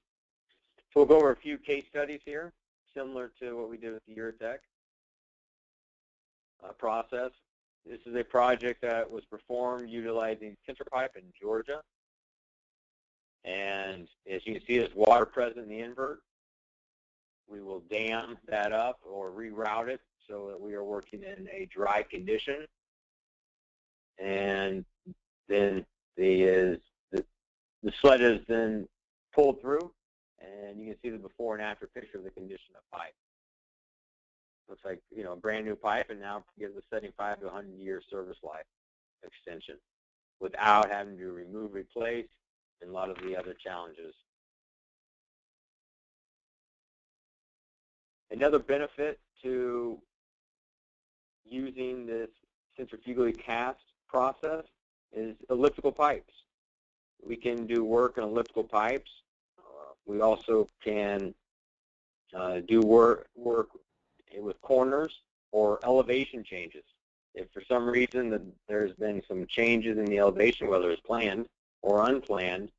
So we'll go over a few case studies here, similar to what we did with the URETEK process. This is a project that was performed utilizing sinter pipe in Georgia. And as you can see, there's water present in the invert. We will dam that up or reroute it so that we are working in a dry condition. And then the sled is then pulled through, and you can see the before and after picture of the condition of pipe. Looks like a brand new pipe, and now gives a 75 to 100-year service life extension without having to remove, replace, and a lot of the other challenges. Another benefit to using this centrifugally cast process is elliptical pipes. We can do work in elliptical pipes. We also can do work with corners or elevation changes. If for some reason there's been some changes in the elevation, whether it's planned or unplanned,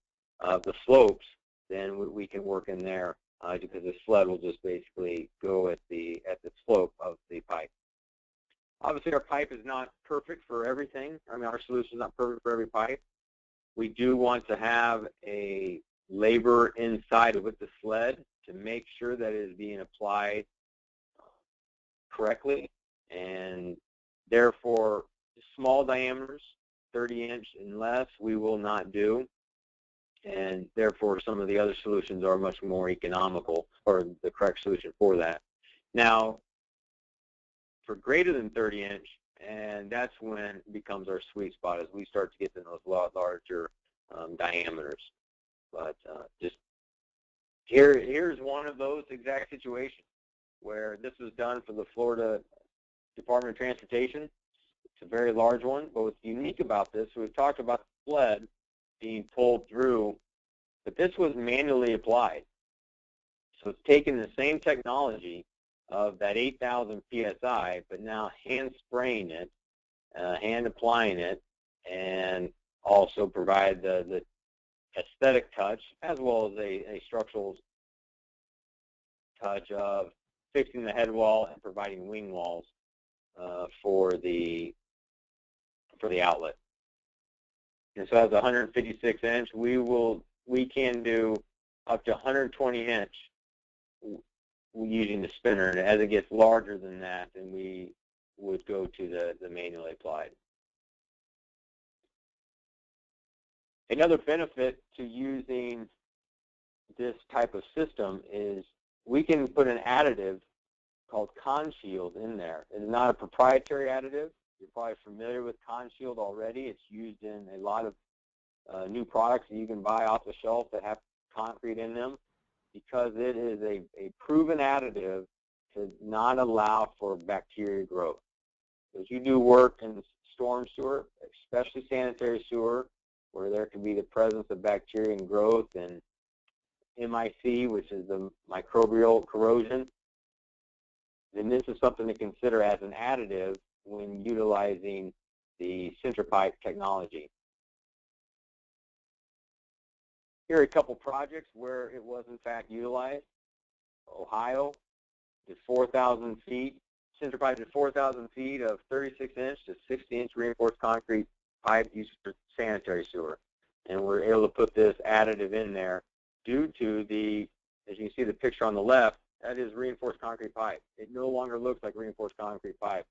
the slopes, then we can work in there because the sled will just basically go at the slope of the pipe. Obviously, our pipe is not perfect for everything. I mean, our solution is not perfect for every pipe. We do want to have a labor inside with the sled to make sure that it is being applied correctly, and therefore small diameters, 30-inch and less, we will not do, and therefore some of the other solutions are much more economical, or the correct solution for that. Now, for greater than 30-inch, and that's when it becomes our sweet spot as we start to get to those larger diameters. But just here's one of those exact situations where this was done for the Florida Department of Transportation. It's a very large one, but what's unique about this, we've talked about the sled being pulled through, but this was manually applied. So it's taking the same technology of that 8,000 PSI, but now hand spraying it, hand applying it, and also provide the aesthetic touch as well as a structural touch of fixing the head wall and providing wing walls for the outlet. And so as a 156-inch, we can do up to 120-inch using the spinner, and as it gets larger than that, then we would go to the manually applied. Another benefit to using this type of system is we can put an additive called ConShield in there. It's not a proprietary additive. You're probably familiar with ConShield already. It's used in a lot of new products that you can buy off the shelf that have concrete in them, because it is a proven additive to not allow for bacteria growth. As you do work in storm sewer, especially sanitary sewer, where there can be the presence of bacteria and growth, and MIC, which is the microbial corrosion, then this is something to consider as an additive when utilizing the CentraPipe technology. Here are a couple projects where it was in fact utilized. Ohio did 4,000 feet. CentraPipe did 4,000 feet of 36-inch to 60-inch reinforced concrete pipe used for sanitary sewer. And we're able to put this additive in there due to the, as you can see the picture on the left, that is reinforced concrete pipe. It no longer looks like reinforced concrete pipe.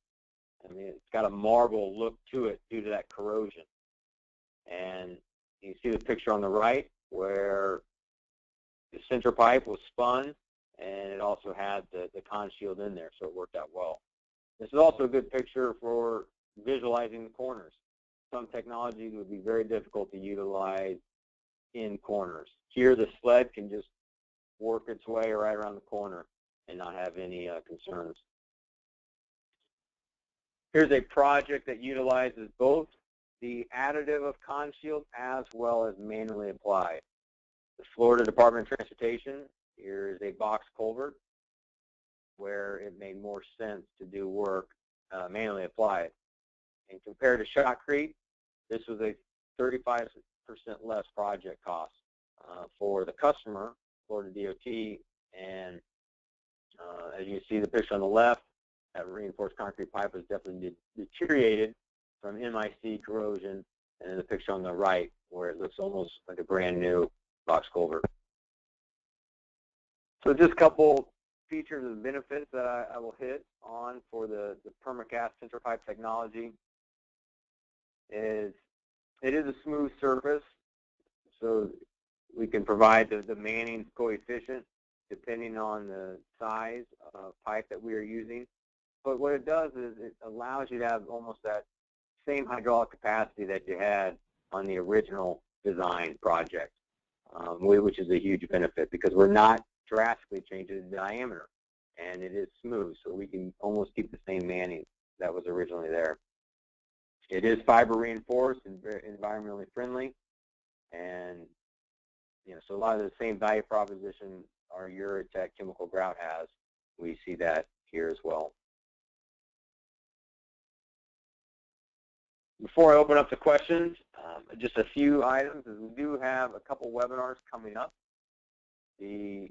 I mean, it's got a marble look to it due to that corrosion. And you see the picture on the right where the CentraPipe was spun, and it also had the ConShield in there, so it worked out well. This is also a good picture for visualizing the corners. Some technologies would be very difficult to utilize in corners. Here, the sled can just work its way right around the corner and not have any concerns. Here's a project that utilizes both the additive of ConShield as well as manually applied. The Florida Department of Transportation, here is a box culvert where it made more sense to do work manually applied. And compared to shotcrete, this was a 35% less project cost for the customer, Florida DOT, and as you see the picture on the left, that reinforced concrete pipe was definitely deteriorated from MIC corrosion, and in the picture on the right where it looks almost like a brand new box culvert. So just a couple features and benefits that I will hit on for the Permacast CentraPipe technology is it is a smooth surface, so we can provide the Manning's coefficient depending on the size of pipe that we are using. But what it does is it allows you to have almost that same hydraulic capacity that you had on the original design project, which is a huge benefit because we're not drastically changing the diameter, and it is smooth, so we can almost keep the same Manning that was originally there. It is fiber reinforced and very environmentally friendly, and so a lot of the same value proposition our URETEK chemical grout has, we see that here as well. Before I open up to questions, just a few items. We do have a couple webinars coming up. On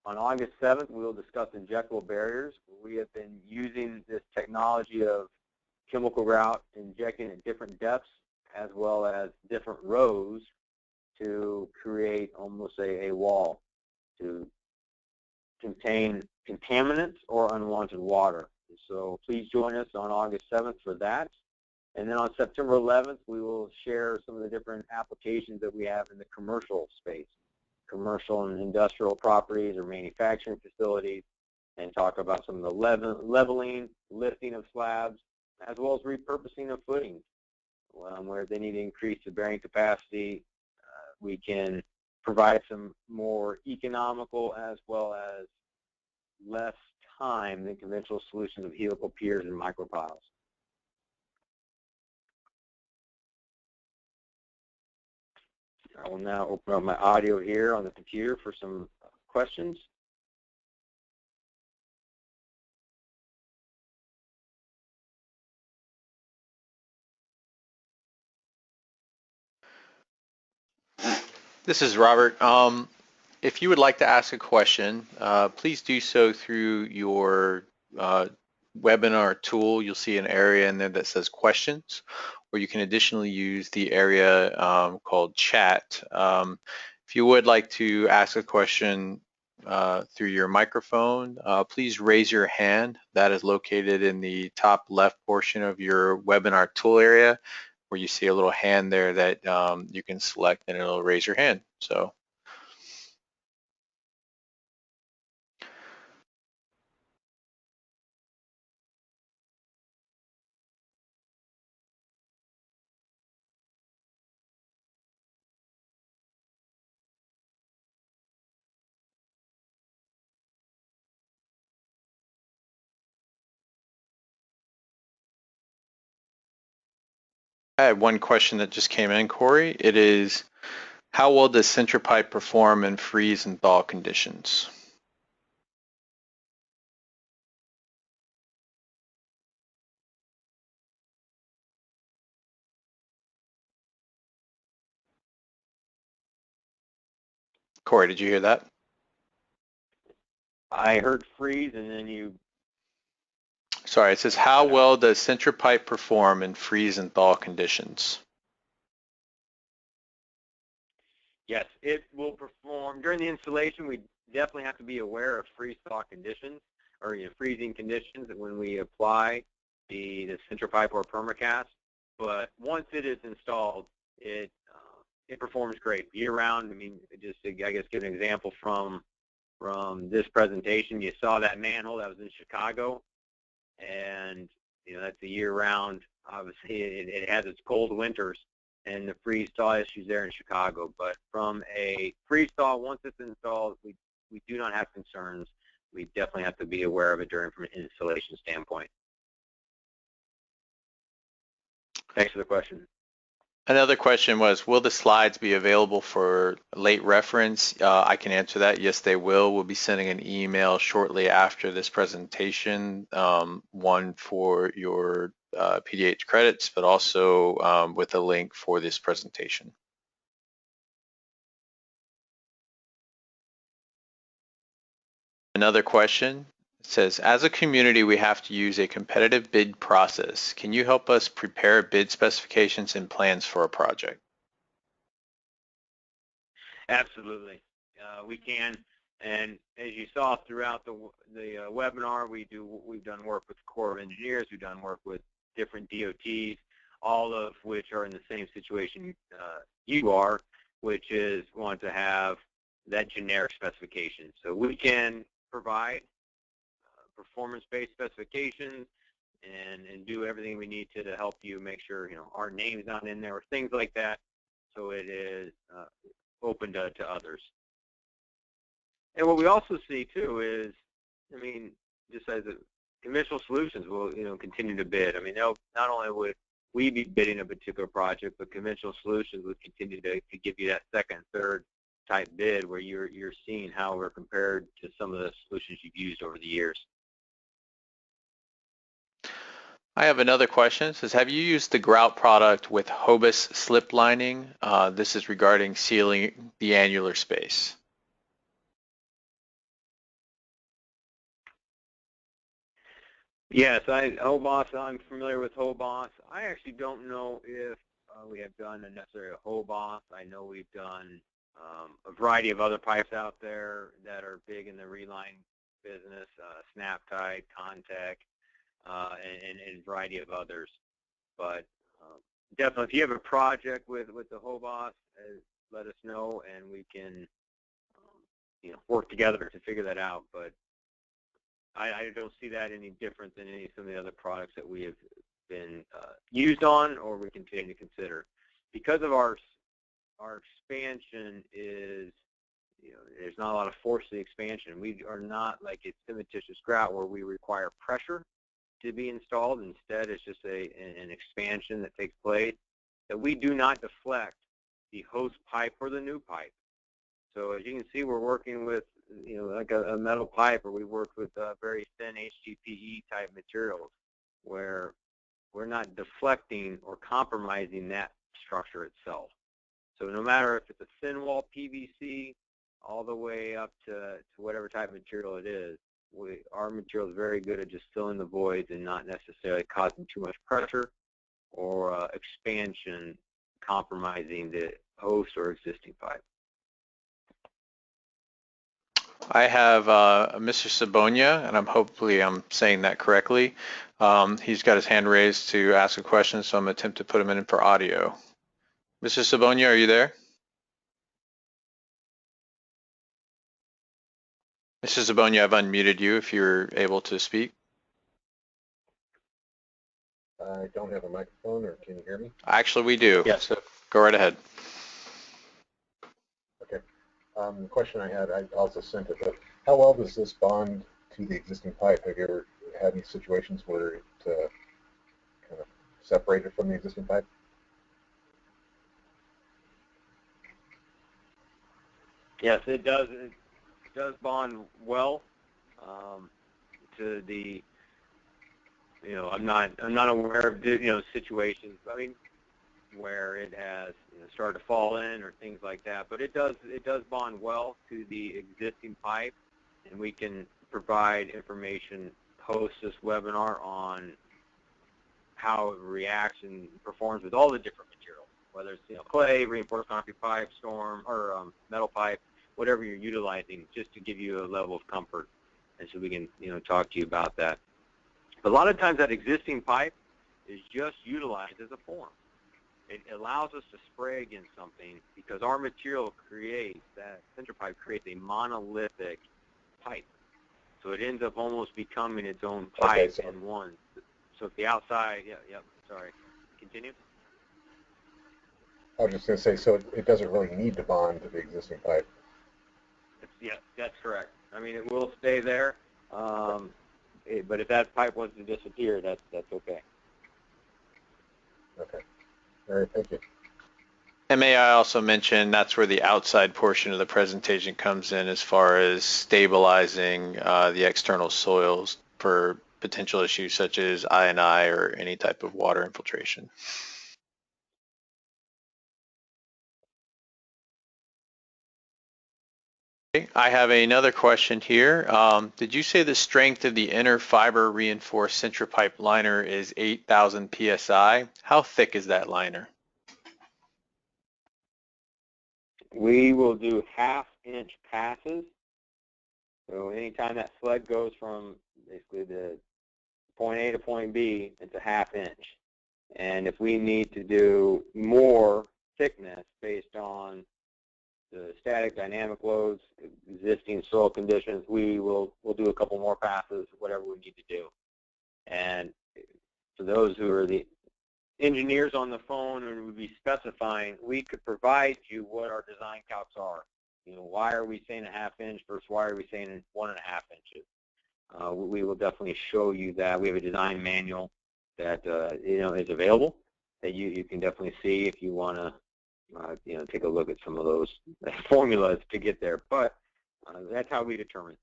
August 7th, we will discuss injectable barriers. We have been using this technology of chemical grout injecting at different depths as well as different rows to create almost a wall to contain contaminants or unwanted water. So please join us on August 7th for that. And then on September 11th, we will share some of the different applications that we have in the commercial space, commercial and industrial properties or manufacturing facilities, and talk about some of the leveling, lifting of slabs, as well as repurposing of footings. Where they need to increase the bearing capacity, we can provide some more economical as well as less time than conventional solutions of helical piers and micropiles. I will now open up my audio here on the computer for some questions. This is Robert. If you would like to ask a question, please do so through your webinar tool. You'll see an area in there that says questions, or you can additionally use the area called chat. If you would like to ask a question through your microphone, please raise your hand. That is located in the top left portion of your webinar tool area, where you see a little hand there that you can select, and it'll raise your hand. So. I had one question that just came in, Corey. It is, how well does Centripipe perform in freeze and thaw conditions? Corey, did you hear that? I heard freeze, and then you... Sorry, it says, how well does Centripipe perform in freeze and thaw conditions? Yes, it will perform. During the installation, we definitely have to be aware of freeze-thaw conditions, or freezing conditions when we apply the Centripipe or Permacast. But once it is installed, it performs great year-round. I mean, just to, I guess, give an example from this presentation, you saw that manhole that was in Chicago, and that's a year-round. Obviously, it has its cold winters and the freeze-thaw issues there in Chicago. But from a freeze-thaw, once it's installed, we do not have concerns. We definitely have to be aware of it from an installation standpoint. Thanks for the question. Another question was, will the slides be available for late reference? I can answer that. Yes, they will. We'll be sending an email shortly after this presentation, one for your PDH credits, but also with a link for this presentation. Another question says, as a community, we have to use a competitive bid process. Can you help us prepare bid specifications and plans for a project? Absolutely, we can. And as you saw throughout the webinar, we've done work with the Corps of Engineers, we've done work with different DOTs, all of which are in the same situation you are, which is want to have that generic specification. So we can provide performance-based specifications and do everything we need to help you make sure our name's not in there or things like that, so it is open to others. And what we also see too is, I mean, just as conventional solutions will continue to bid. I mean, they'll not only would we'd be bidding a particular project, but conventional solutions would continue to give you that second, third type bid where you're seeing how we're compared to some of the solutions you've used over the years. I have another question. It says, have you used the grout product with Hobus slip lining? This is regarding sealing the annular space. Yes, Hobos, I'm familiar with Hobos. I actually don't know if we have done necessarily a Hobos. I know we've done a variety of other pipes out there that are big in the reline business, Snap Type, Contact, and a variety of others. But definitely, if you have a project with the Hobos, let us know, and we can work together to figure that out. But I don't see that any different than some of the other products that we have been used on or we continue to consider. Because of our expansion is, there's not a lot of force to the expansion. We are not like a cementitious grout where we require pressure to be installed. Instead, it's just an expansion that takes place, that we do not deflect the host pipe or the new pipe. So as you can see, we're working with like a metal pipe, or we work with very thin HDPE type materials where we're not deflecting or compromising that structure itself. So no matter if it's a thin wall PVC all the way up to whatever type of material it is, our material is very good at just filling the voids and not necessarily causing too much pressure or expansion compromising the host or existing pipe. I have Mr. Sabonia, and hopefully I'm saying that correctly. He's got his hand raised to ask a question, so I'm going to attempt to put him in for audio. Mr. Sabonia, are you there? Mr. Sabonia, I've unmuted you if you're able to speak. I don't have a microphone, or can you hear me? Actually, we do. Yes. So go right ahead. Okay. The question I had, I also sent it, but how well does this bond to the existing pipe? Have you ever had any situations where it kind of separated from the existing pipe? Yes, it does. It does bond well to the. I'm not aware of situations. I mean, where it has started to fall in or things like that. But it does bond well to the existing pipe, and we can provide information post this webinar on how it reacts and performs with all the different materials, whether it's clay, reinforced concrete pipe, storm, or metal pipe, whatever you're utilizing, just to give you a level of comfort, and so we can talk to you about that. But a lot of times that existing pipe is just utilized as a form. It allows us to spray against something because our material creates, that center pipe creates a monolithic pipe. So it ends up almost becoming its own pipe in one. So if the outside, sorry, continue? I was just going to say, so it doesn't really need to bond to the existing pipe. Yeah, that's correct. I mean, it will stay there, but if that pipe was to disappear, that's okay. Okay. All right, thank you. And may I also mention that's where the outside portion of the presentation comes in as far as stabilizing the external soils for potential issues such as I&I or any type of water infiltration. Okay, I have another question here. Did you say the strength of the inner fiber reinforced Centripipe liner is 8,000 PSI? How thick is that liner? We will do half-inch passes. So anytime that sled goes from basically the point A to point B, it's a half-inch. And if we need to do more thickness based on the static dynamic loads, existing soil conditions, we'll do a couple more passes, whatever we need to do. And for those who are the engineers on the phone and would be specifying, we could provide you what our design calcs are. Why are we saying a half-inch versus why are we saying 1.5 inches? We will definitely show you that. We have a design manual that is available, that you can definitely see if you want to take a look at some of those formulas to get there. But that's how we determine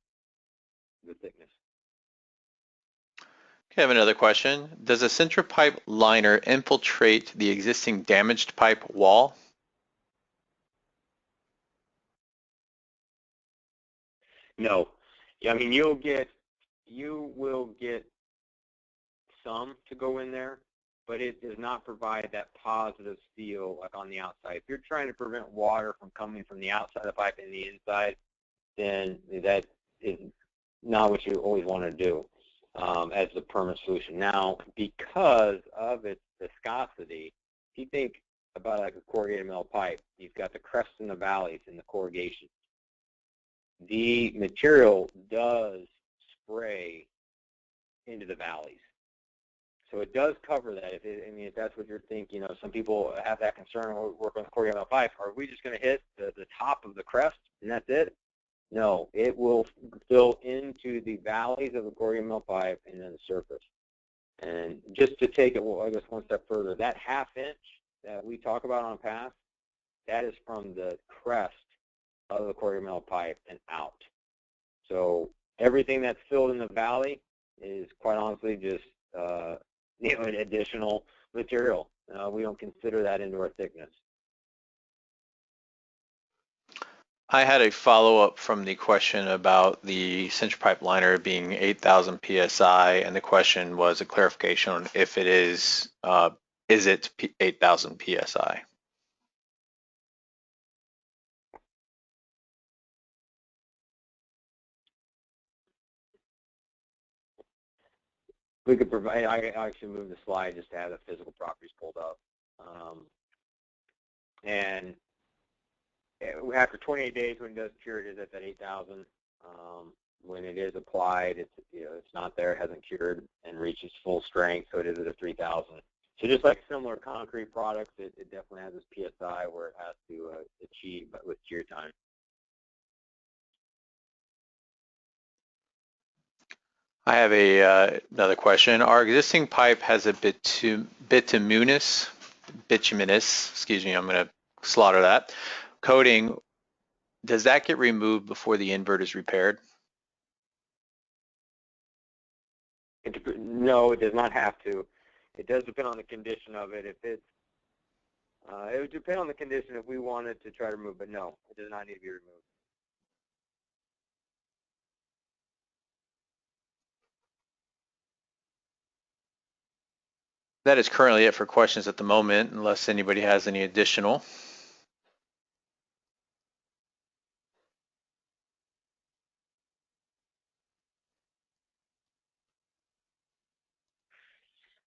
the thickness. Okay, I have another question. Does a center pipe liner infiltrate the existing damaged pipe wall? No. Yeah, I mean, you will get some to go in there, but it does not provide that positive seal like on the outside. If you're trying to prevent water from coming from the outside of the pipe and the inside, then that is not what you always want to do as the permanent solution. Now, because of its viscosity, if you think about like a corrugated metal pipe, you've got the crests and the valleys in the corrugation. The material does spray into the valleys. So it does cover that. If that's what you're thinking, some people have that concern when we work on the corrugated metal pipe. Are we just going to hit the top of the crest and that's it? No, it will fill into the valleys of the corrugated metal pipe and then the surface. And just to take it, I guess, one step further, that ½ inch that we talk about on pass, that is from the crest of the corrugated metal pipe and out. So everything that's filled in the valley is quite honestly just an additional material. We don't consider that into our thickness. I had a follow-up from the question about the center pipe liner being 8,000 psi, and the question was a clarification on if it is it 8,000 psi? We could provide, I actually moved the slide just to have the physical properties pulled up. And after 28 days, when it does cure, it is at that 8,000. When it is applied, it's not there, it hasn't cured and reaches full strength, so it is at a 3,000. So just like similar concrete products, it definitely has this PSI where it has to achieve with cure time. I have another question. Our existing pipe has a bituminous, excuse me, I'm going to slaughter that, coating. Does that get removed before the invert is repaired? No, it does not have to. It does depend on the condition of it. If it's, it would depend on the condition if we wanted to try to remove, but no, it does not need to be removed. That is currently it for questions at the moment, unless anybody has any additional.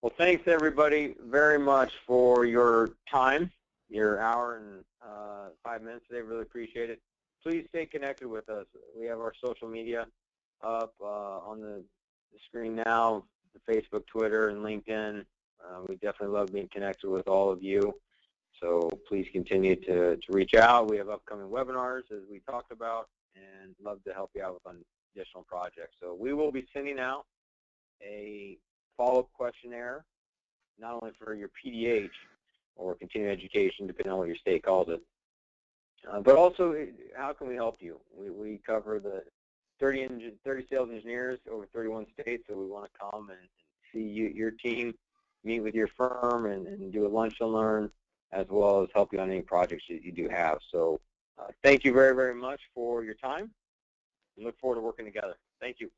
Well, thanks everybody very much for your time, your hour and 5 minutes today. Really appreciate it. Please stay connected with us. We have our social media up on the screen now, the Facebook, Twitter, and LinkedIn. We definitely love being connected with all of you. So please continue to reach out. We have upcoming webinars, as we talked about, and love to help you out with additional projects. So we will be sending out a follow-up questionnaire, not only for your PDH or continuing education, depending on what your state calls it, but also how can we help you? We cover the 30 sales engineers over 31 states, so we want to come and see your team, meet with your firm, and do a lunch and learn, as well as help you on any projects that you do have. So thank you very, very much for your time. We look forward to working together. Thank you.